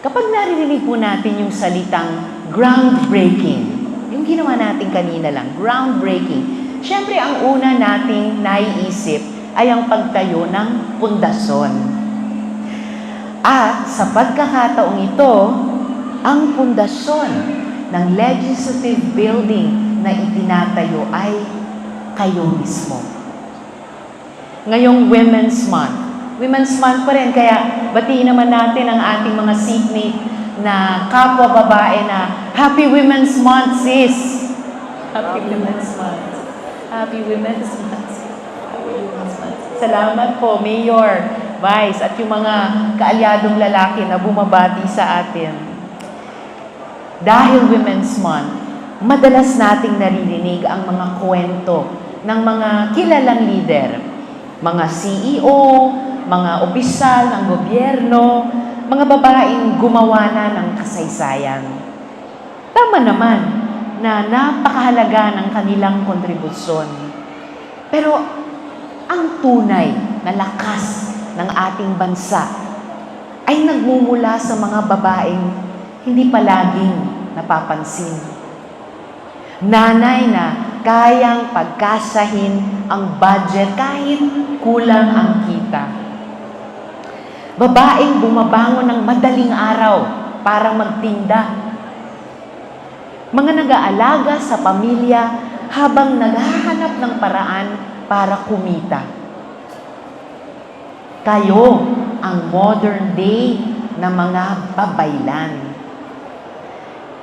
Kapag naririnig po natin yung salitang groundbreaking, yung ginawa natin kanina lang, groundbreaking, syempre ang una nating naiisip ay ang pagtayo ng pundasyon. At sa pagkakataong ito, ang pundasyon ng legislative building na itinatayo ay kayo mismo. Ngayong Women's Month pa rin, kaya batiin naman natin ang ating mga seatmate na kapwa babae na Happy Women's Month, sis! Happy Women's Month. Happy Women's Month. Happy Women's Month. Salamat po, Mayor, Vice, at yung mga kaalyadong lalaki na bumabati sa atin. Dahil Women's Month, madalas nating naririnig ang mga kwento ng mga kilalang leader, mga CEO, mga opisyal ng gobyerno, mga babaeng gumawa na ng kasaysayan. Tama naman na napakahalaga ng kanilang kontribusyon. Pero ang tunay na lakas ng ating bansa ay nagmumula sa mga babaeng hindi palaging napapansin. Nanay na kayang pagkasahin ang budget kahit kulang ang kita. Babaeng bumabangon ng madaling araw para magtinda. Mga nag-aalaga sa pamilya habang naghahanap ng paraan para kumita. Kayo ang modern day na mga babaylan.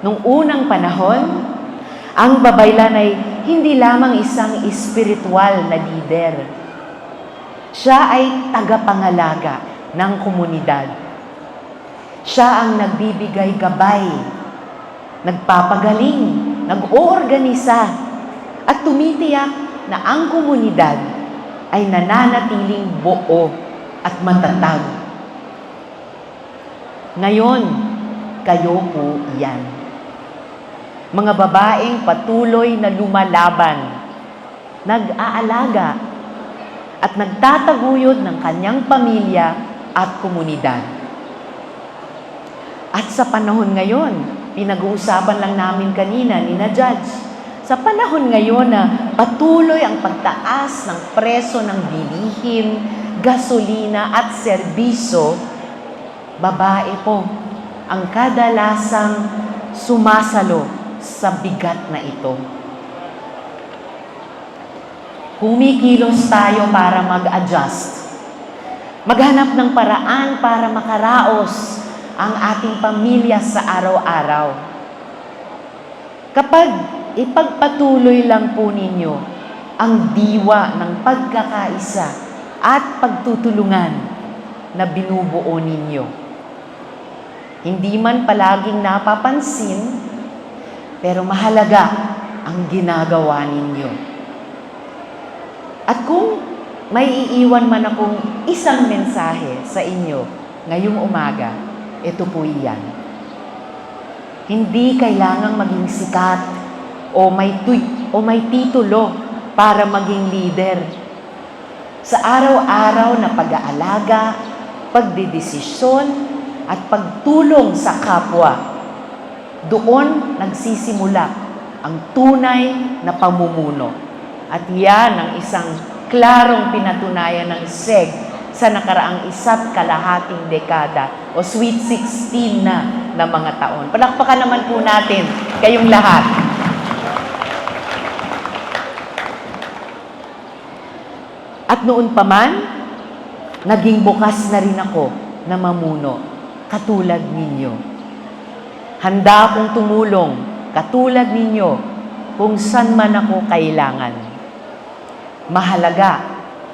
Nung unang panahon, ang babaylan ay hindi lamang isang espiritual na leader. Siya ay tagapangalaga ng komunidad. Siya ang nagbibigay gabay, nagpapagaling, nag-oorganisa, at tumitiyak na ang komunidad ay nananatiling buo at matatag. Ngayon, kayo po iyan. Mga babaeng patuloy na lumalaban, nag-aalaga, at nagtataguyod ng kanyang pamilya at komunidad. At sa panahon ngayon, pinag-uusapan lang namin kanina ni na Judge, sa panahon ngayon na patuloy ang pagtaas ng preso ng bilihin, gasolina at serbisyo, babae po ang kadalasang sumasalo sa bigat na ito. Kumikilos tayo para mag-adjust. Maghanap ng paraan para makaraos ang ating pamilya sa araw-araw. Kapag ipagpatuloy lang po ninyo ang diwa ng pagkakaisa at pagtutulungan na binubuo ninyo. Hindi man palaging napapansin, pero mahalaga ang ginagawa ninyo. At kung may iiwan man akong isang mensahe sa inyo ngayong umaga, ito po iyan. Hindi kailangang maging sikat o may titulo para maging leader. Sa araw-araw na pag-aalaga, pagdedesisyon, at pagtulong sa kapwa, doon nagsisimula ang tunay na pamumuno. At yan ang isang klarong pinatunayan ng SEG sa nakaraang 1.5 dekada o sweet 16 na mga taon. Palakpakan naman po natin kayong lahat. At noon pa man, naging bukas na rin ako na mamuno, katulad ninyo. Handa akong tumulong, katulad ninyo, kung saan man ako kailangan. Mahalaga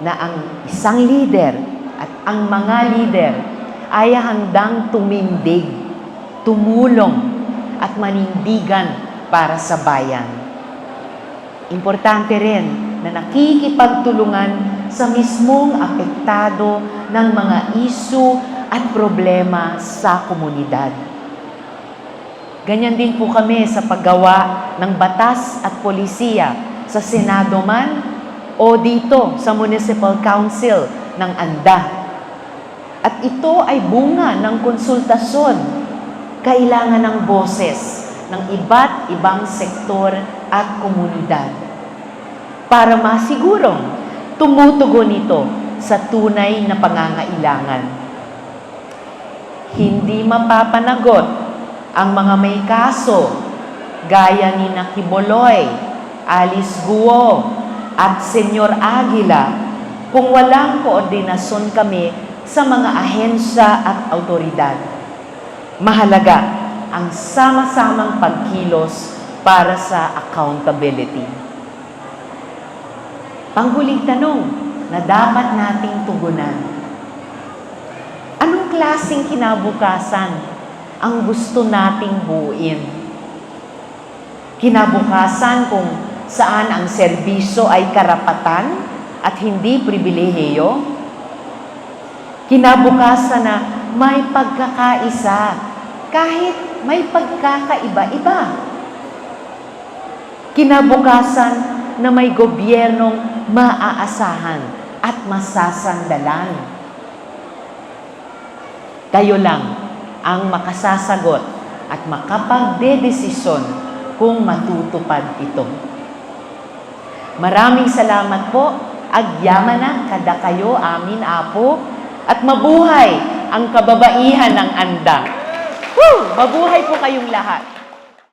na ang isang leader at ang mga leader ay handang tumindig, tumulong, at manindigan para sa bayan. Importante rin na nakikipagtulungan sa mismong apektado ng mga isyu at problema sa komunidad. Ganyan din po kami sa paggawa ng batas at polisiya sa Senado man o dito sa Municipal Council ng ANDA. At ito ay bunga ng konsultasyon kailangan ng boses ng iba't ibang sektor at komunidad para masigurong tumutugon ito sa tunay na pangangailangan. Hindi mapapanagot ang mga may kaso gaya ni Nakiboloy, Alice Guo, at Senyor Aguila kung walang koordinasyon kami sa mga ahensya at autoridad. Mahalaga ang sama-samang pagkilos para sa accountability. Panghuling tanong na dapat nating tugunan. Anong klaseng kinabukasan ang gusto nating buuin? Kinabukasan kung saan ang serbisyo ay karapatan at hindi pribilehiyo? Kinabukasan na may pagkakaisa kahit may pagkakaiba-iba? Kinabukasan na may gobyernong maaasahan at masasandalan? Kayo lang ang makasasagot at makapagdedesisyon kung matutupad ito. Maraming salamat po. Agyamanan kada kayo, amin apo, at mabuhay ang kababaihan ng andang. Mabuhay po kayong lahat.